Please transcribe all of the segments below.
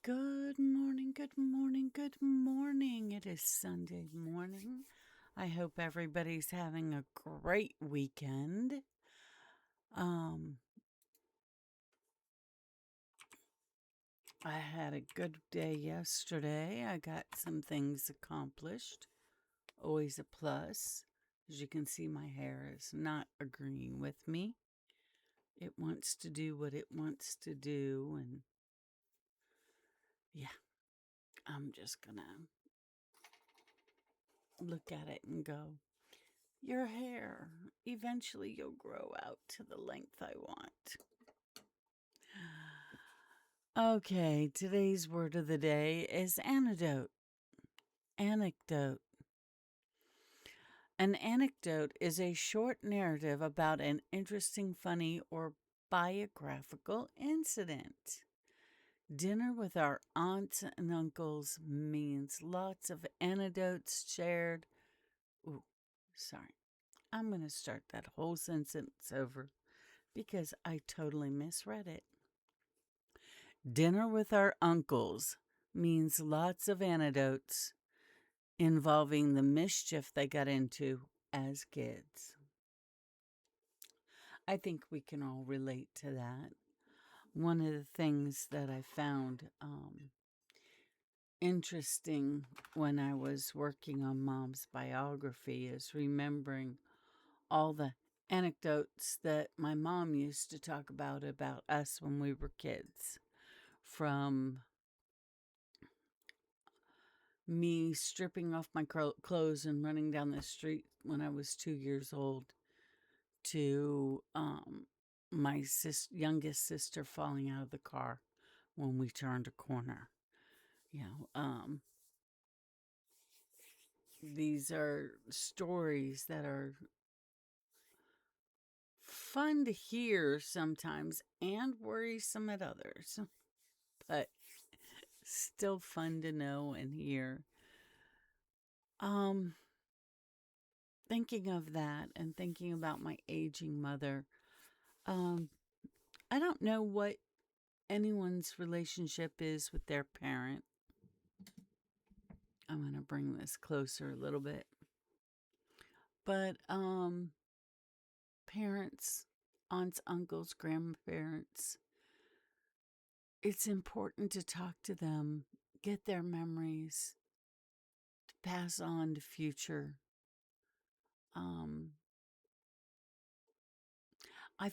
Good morning, good morning, good morning. It is Sunday morning. I hope everybody's having a great weekend. Um, I had a good day yesterday. I got some things accomplished. Always a plus. As you can see, my hair is not agreeing with me. It wants to do what it wants to do, and yeah, I'm just gonna look at it and go, your hair. Eventually, you'll grow out to the length I want. Okay, today's word of the day is anecdote. Anecdote. An anecdote is a short narrative about an interesting, funny, or biographical incident. Dinner with our aunts and uncles means lots of anecdotes shared. Ooh, sorry. I'm going to start that whole sentence over because I totally misread it. Dinner with our uncles means lots of anecdotes involving the mischief they got into as kids. I think we can all relate to that. One of the things that I found interesting when I was working on Mom's biography is remembering all the anecdotes that my mom used to talk about us when we were kids. From me stripping off my clothes and running down the street when I was 2 years old to my youngest sister falling out of the car when we turned a corner. You know, these are stories that are fun to hear sometimes and worrisome at others, but still fun to know and hear. Thinking of that and thinking about my aging mother, um, I don't know what anyone's relationship is with their parent. I'm going to bring this closer a little bit. But parents, aunts, uncles, grandparents, it's important to talk to them, get their memories, to pass on to future. I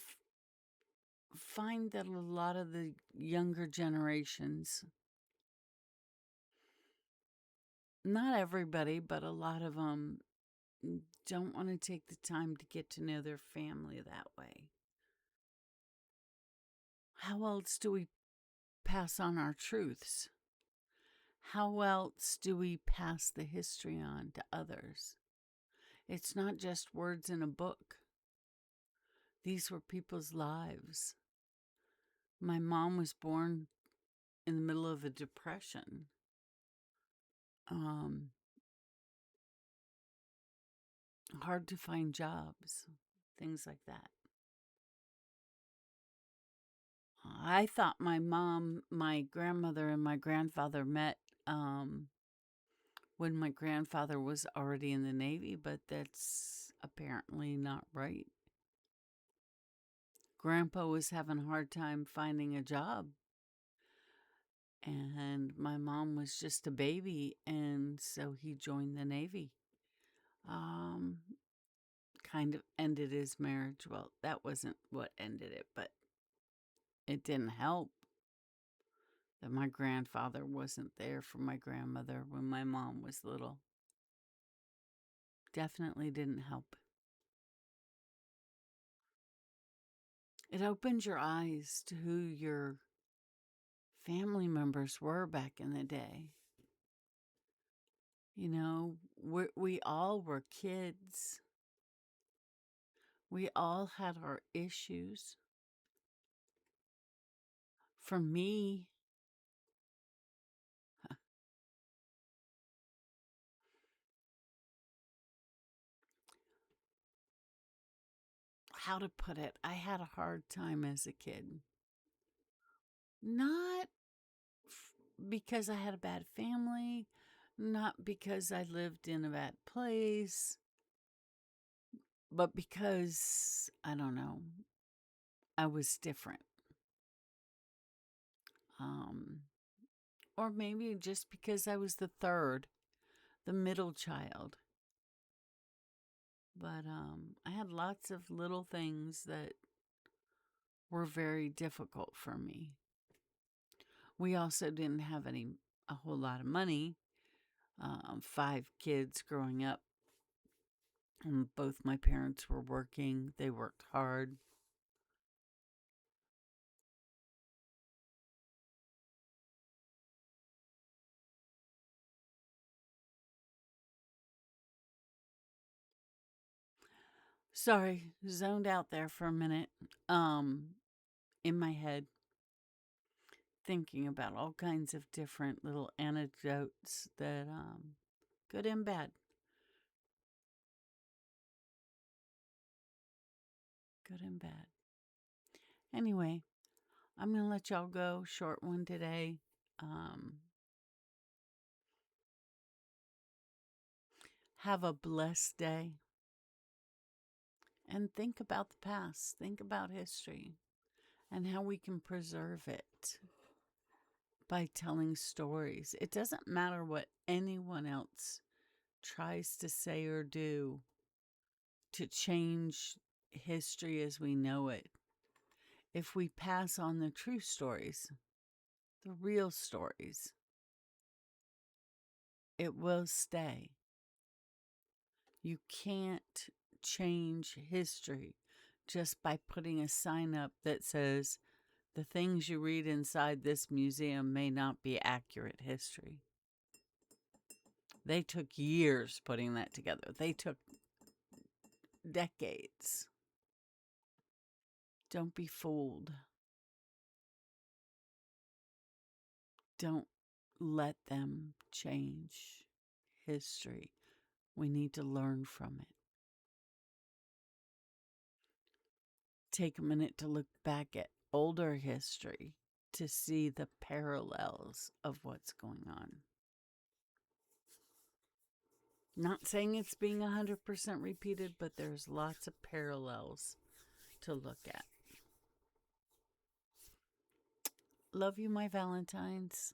find that a lot of the younger generations, not everybody, but a lot of them don't want to take the time to get to know their family that way. How else do we pass on our truths? How else do we pass the history on to others? It's not just words in a book. These were people's lives. My mom was born in the middle of a depression. Hard to find jobs, things like that. I thought my grandmother, and my grandfather met when my grandfather was already in the Navy, but that's apparently not right. Grandpa was having a hard time finding a job, and my mom was just a baby, and so he joined the Navy. Kind of ended his marriage. Well, that wasn't what ended it, but it didn't help that my grandfather wasn't there for my grandmother when my mom was little. Definitely didn't help. It opens your eyes to who your family members were back in the day. You know, we all were kids. We all had our issues. For me, how to put it, I had a hard time as a kid. Not because I had a bad family, not because I lived in a bad place, but because, I don't know, I was different. Um, or maybe just because I was the third, the middle child. But I had lots of little things that were very difficult for me. We also didn't have a whole lot of money. 5 kids growing up, and both my parents were working. They worked hard. Sorry, zoned out there for a minute. In my head, thinking about all kinds of different little anecdotes that, good and bad. Good and bad. Anyway, I'm going to let y'all go. Short one today. Um, have a blessed day. And think about the past. Think about history and how we can preserve it by telling stories. It doesn't matter what anyone else tries to say or do to change history as we know it. If we pass on the true stories, the real stories, it will stay. You can't change history just by putting a sign up that says the things you read inside this museum may not be accurate history. They took years putting that together. They took decades. Don't be fooled. Don't let them change history. We need to learn from it. Take a minute to look back at older history to see the parallels of what's going on. Not saying it's being 100% repeated, but there's lots of parallels to look at. Love you, my Valentines.